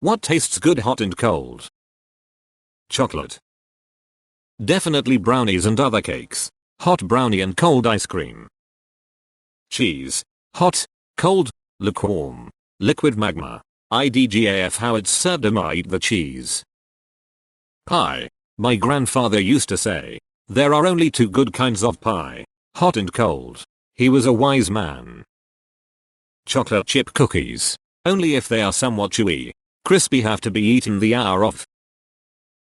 What tastes good hot and cold? Chocolate. Definitely brownies and other cakes. Hot brownie and cold ice cream. Cheese. Hot, cold, lukewarm, liquid magma. IDGAF how it's served. I eat the cheese. Pie. My grandfather used to say, there are only two good kinds of pie, hot and cold. He was a wise man. Chocolate chip cookies. Only if they are somewhat chewy. Crispy have to be eaten the hour of.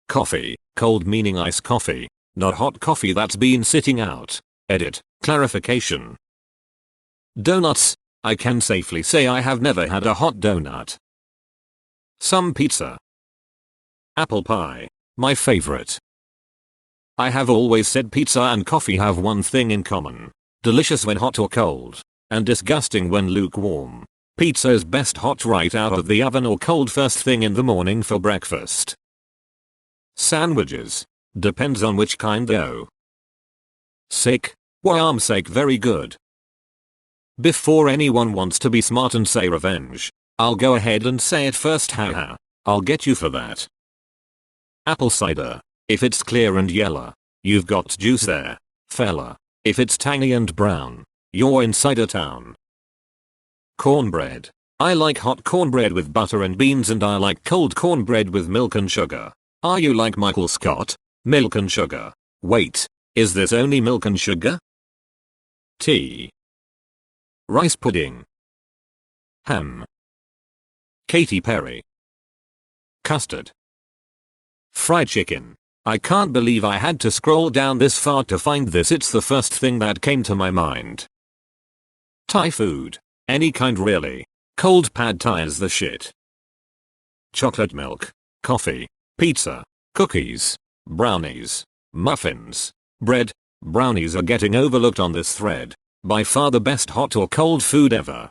Coffee. Cold meaning iced coffee, not hot coffee that's been sitting out. Edit. Clarification. Donuts. I can safely say I have never had a hot donut. Some pizza. Apple pie. My favorite. I have always said pizza and coffee have one thing in common. Delicious when hot or cold, and disgusting when lukewarm. Pizza is best hot right out of the oven or cold first thing in the morning for breakfast. Sandwiches. Depends on which kind though. Sick. Why I'm sick very good. Before anyone wants to be smart and say revenge, I'll go ahead and say it first, haha. I'll get you for that. Apple cider. If it's clear and yellow, you've got juice there, fella. If it's tangy and brown, you're in cider town. Cornbread. I like hot cornbread with butter and beans, and I like cold cornbread with milk and sugar. Are you like Michael Scott? Milk and sugar. Wait, is this only milk and sugar? Tea. Rice pudding. Ham. Katy Perry. Custard. Fried chicken. I can't believe I had to scroll down this far to find this. It's the first thing that came to my mind. Thai food. Any kind really. Cold pad thai is the shit. Chocolate milk. Coffee. Pizza. Cookies. Brownies. Muffins. Bread. Brownies are getting overlooked on this thread. By far the best hot or cold food ever.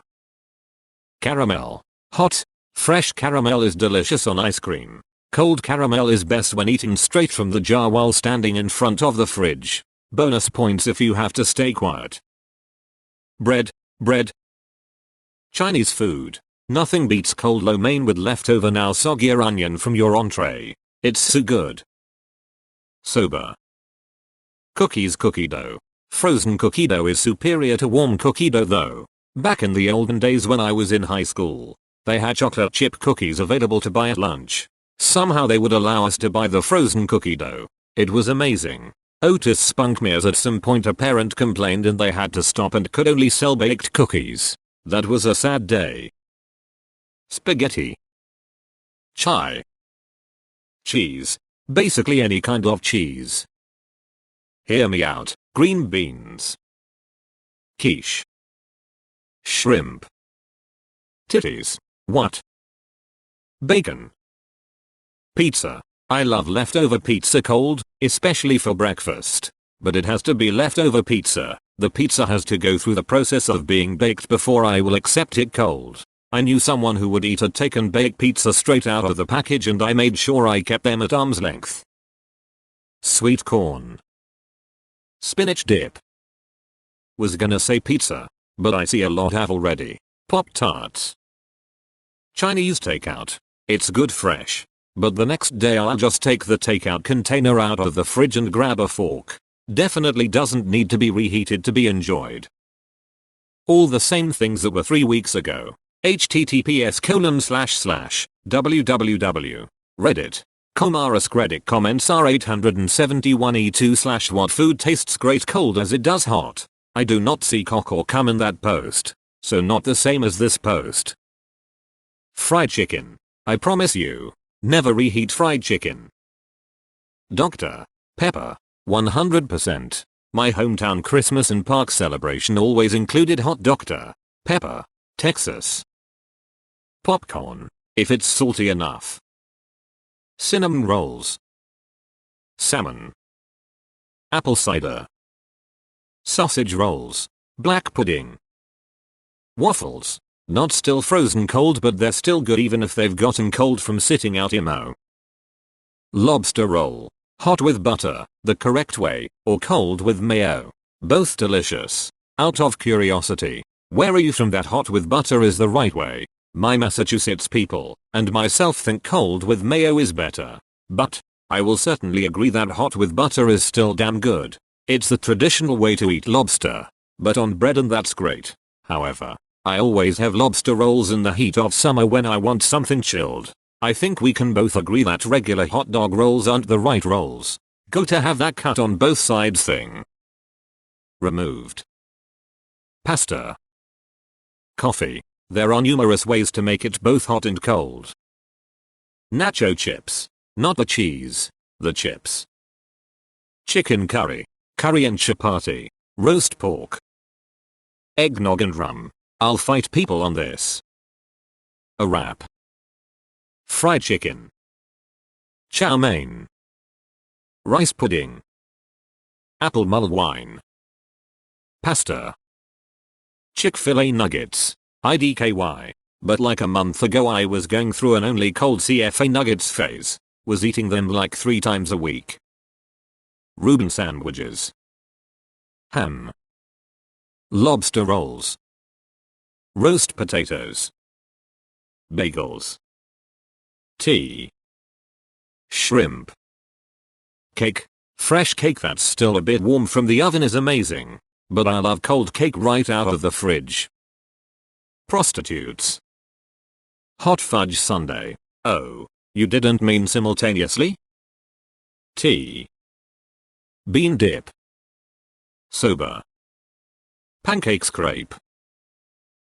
Caramel. Hot, fresh caramel is delicious on ice cream. Cold caramel is best when eaten straight from the jar while standing in front of the fridge. Bonus points if you have to stay quiet. Bread. Chinese food. Nothing beats cold lo mein with leftover now soggy onion from your entree. It's so good. Soba. Cookies. Cookie dough. Frozen cookie dough is superior to warm cookie dough though. Back in the olden days when I was in high school, they had chocolate chip cookies available to buy at lunch. Somehow they would allow us to buy the frozen cookie dough. It was amazing. Otis spunked me as at some point a parent complained and they had to stop and could only sell baked cookies. That was a sad day. Spaghetti. Chai. Cheese. Basically any kind of cheese. Hear me out. Green beans. Quiche. Shrimp. Titties. What? Bacon. Pizza. I love leftover pizza cold, especially for breakfast. But it has to be leftover pizza. The pizza has to go through the process of being baked before I will accept it cold. I knew someone who would eat a take and bake pizza straight out of the package and I made sure I kept them at arm's length. Sweet corn. Spinach dip. Was gonna say pizza, but I see a lot have already. Pop-Tarts. Chinese takeout. It's good fresh. But the next day I'll just take the takeout container out of the fridge and grab a fork. Definitely doesn't need to be reheated to be enjoyed. All the same things that were 3 weeks ago. https://www. Reddit. AskReddit comments are 871 E2/ what food tastes great cold as it does hot. I do not see cock or cum in that post. So not the same as this post. Fried chicken. I promise you. Never reheat fried chicken. Dr. Pepper. 100%. My hometown Christmas and park celebration always included hot Dr. Pepper. Texas. Popcorn. If it's salty enough. Cinnamon rolls. Salmon. Apple cider. Sausage rolls. Black pudding. Waffles. Not still frozen cold but they're still good even if they've gotten cold from sitting out IMO. Lobster roll. Hot with butter, the correct way, or cold with mayo. Both delicious. Out of curiosity, where are you from that hot with butter is the right way? My Massachusetts people and myself think cold with mayo is better. But I will certainly agree that hot with butter is still damn good. It's the traditional way to eat lobster. But on bread and that's great. However, I always have lobster rolls in the heat of summer when I want something chilled. I think we can both agree that regular hot dog rolls aren't the right rolls. Go to have that cut on both sides thing removed. Pasta. Coffee. There are numerous ways to make it both hot and cold. Nacho chips. Not the cheese, the chips. Chicken curry. Curry and chapati. Roast pork. Eggnog and rum. I'll fight people on this. A wrap. Fried chicken. Chow mein. Rice pudding. Apple mulled wine. Pasta. Chick-fil-A nuggets. IDKY. But like a month ago I was going through an only cold CFA nuggets phase. Was eating them like 3 times a week. Reuben sandwiches. Ham. Lobster rolls. Roast potatoes. Bagels. Tea. Shrimp. Cake. Fresh cake that's still a bit warm from the oven is amazing. But I love cold cake right out of the fridge. Prostitutes. Hot fudge sundae. Oh, you didn't mean simultaneously? Tea. Bean dip. Soba. Pancake scrape.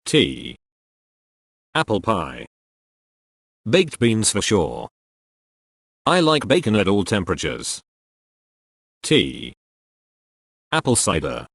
Tea. Apple pie. Baked beans for sure. I like bacon at all temperatures. Tea. Apple cider.